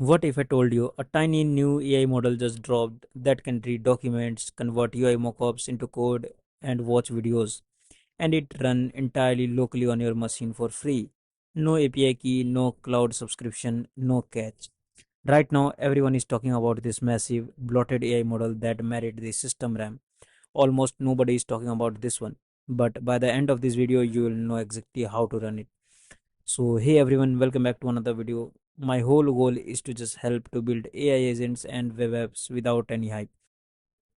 What if I told you a tiny new AI model just dropped that can read documents, convert UI mockups into code, and watch videos, and it run entirely locally on your machine for free? No API key, no cloud subscription, no catch. Right now, everyone is talking about this massive bloated AI model that married the system RAM. Almost nobody is talking about this one. But by the end of this video, you will know exactly how to run it. So hey everyone, welcome back to another video. My whole goal is to just help to build AI agents and web apps without any hype.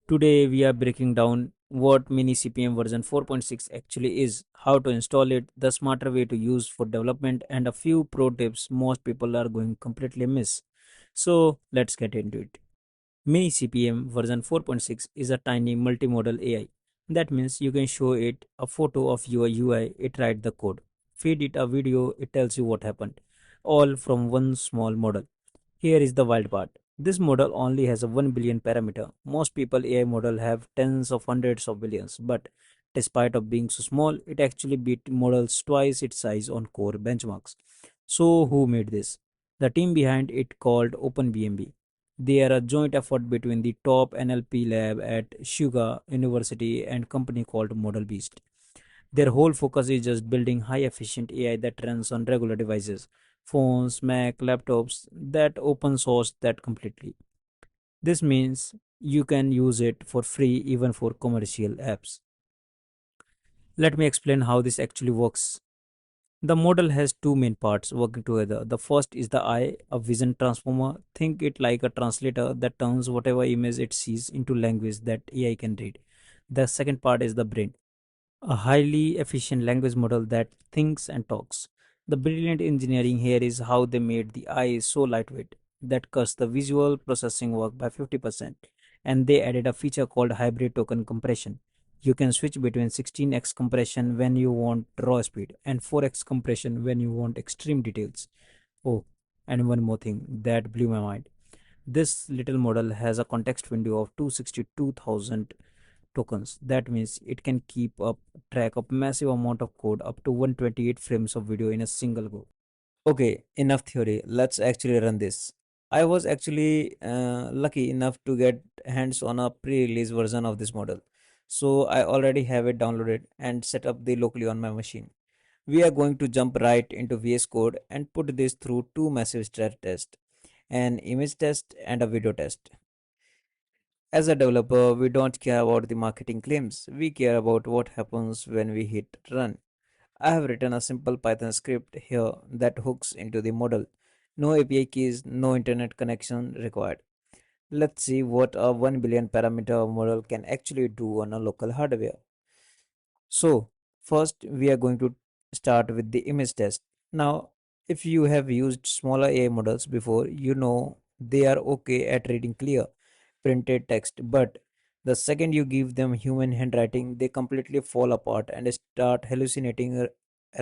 Today we are breaking down what MiniCPM version 4.6 actually is, how to install it, the smarter way to use for development, and a few pro tips most people are going completely miss. So let's get into it. MiniCPM version 4.6 is a tiny multimodal AI. That means you can show it a photo of your UI, it writes the code. Feed it a video, it tells you what happened. All from one small model. Here is the wild part. This model only has a 1 billion parameter. Most people AI model have tens of hundreds of billions, but despite of being so small, it actually beat models twice its size on core benchmarks. So who made this? The team behind it called OpenBMB. They are a joint effort between the top NLP lab at Suga University and company called Model Beast. Their whole focus is just building high efficient AI that runs on regular devices, phones, Mac, laptops, that open source that completely. This means you can use it for free even for commercial apps. Let me explain how this actually works. The model has two main parts working together. The first is the eye, a vision transformer. Think it like a translator that turns whatever image it sees into language that AI can read. The second part is the brain, a highly efficient language model that thinks and talks. The brilliant engineering here is how they made the eye so lightweight that cuts the visual processing work by 50%. And they added a feature called hybrid token compression. You can switch between 16x compression when you want raw speed and 4x compression when you want extreme details. Oh, and one more thing that blew my mind. This little model has a context window of 262,000 tokens. That means it can keep up track of massive amount of code up to 128 frames of video in a single go. Okay, enough theory. Let's actually run this. I was actually lucky enough to get hands on a pre-release version of this model. So I already have it downloaded and set up the locally on my machine. We are going to jump right into VS Code and put this through two massive stress tests, an image test and a video test. As a developer, we don't care about the marketing claims. We care about what happens when we hit run. I have written a simple Python script here that hooks into the model. No API keys, no internet connection required. Let's see what a 1 billion parameter model can actually do on a local hardware. So, first we are going to start with the image test. Now, if you have used smaller AI models before, you know they are okay at reading clear printed text, but the second you give them human handwriting, they completely fall apart and start hallucinating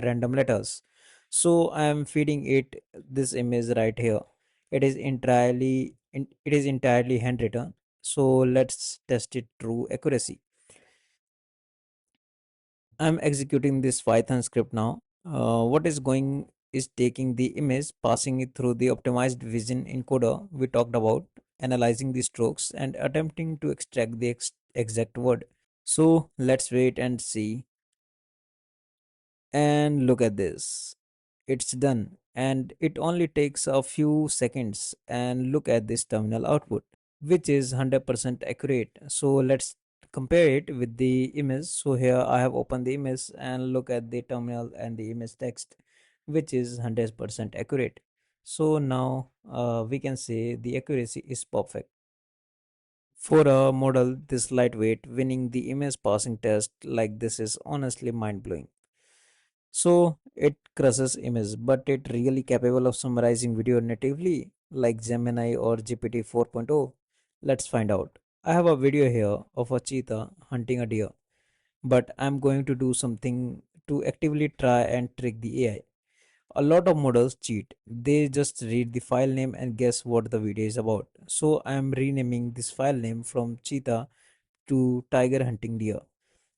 random letters. So I am feeding it this image right here. It is entirely handwritten. So let's test it through accuracy. I'm executing this Python script now. What is going is taking the image, passing it through the optimized vision encoder we talked about, analyzing the strokes, and attempting to extract the exact word. So let's wait and see. And look at this. It's done. And it only takes a few seconds. And look at this terminal output, which is 100% accurate. So let's compare it with the image. So here I have opened the image and look at the terminal and the image text, which is 100% accurate. So now we can say the accuracy is perfect. For a model this lightweight, winning the image passing test like this is honestly mind blowing. So it crushes image, but it really capable of summarizing video natively like Gemini or GPT 4.0. Let's find out. I have a video here of a cheetah hunting a deer, but I'm going to do something to actively try and trick the AI. A lot of models cheat. They just read the file name and guess what the video is about. So I'm renaming this file name from cheetah to tiger hunting deer.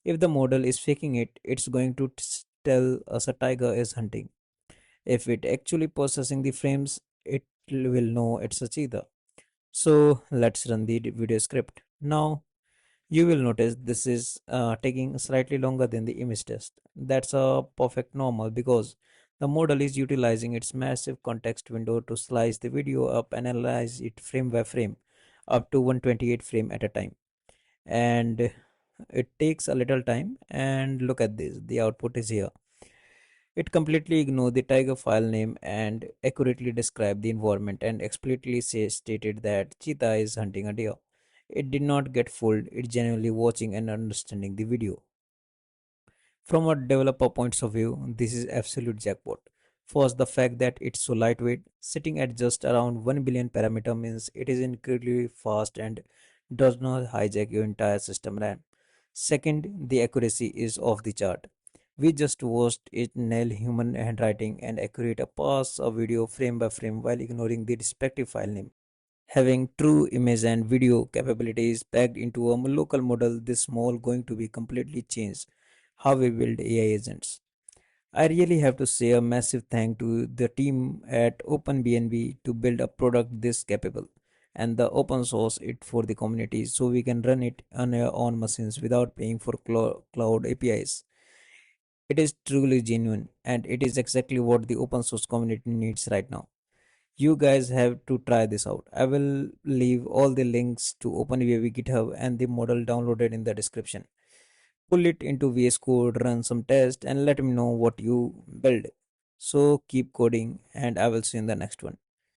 If the model is faking it, it's going to tell us a tiger is hunting. If it actually processing the frames, it will know it's a cheetah. So let's run the video script. Now you will notice this is taking slightly longer than the image test. That's a perfect normal because the model is utilizing its massive context window to slice the video up and analyze it frame by frame up to 128 frame at a time. And it takes a little time, and look at this, the output is here. It completely ignored the tiger file name and accurately described the environment and explicitly stated that cheetah is hunting a deer. It did not get fooled, it genuinely watching and understanding the video. From a developer points of view, this is absolute jackpot. First, the fact that it's so lightweight, sitting at just around 1 billion parameter means it is incredibly fast and does not hijack your entire system RAM. Second, the accuracy is off the chart. We just watched it nail human handwriting and accurate a pass a video frame by frame while ignoring the respective file name. Having true image and video capabilities packed into a local model this small going to be completely changed how we build AI agents. I really have to say a massive thank to the team at OpenBNB to build a product this capable and the open source it for the community so we can run it on our own machines without paying for cloud APIs. It is truly genuine and it is exactly what the open source community needs right now. You guys have to try this out. I will leave all the links to OpenBMB GitHub and the model downloaded in the description. Pull it into VS Code, run some tests, and let me know what you build. So keep coding, and I will see you in the next one.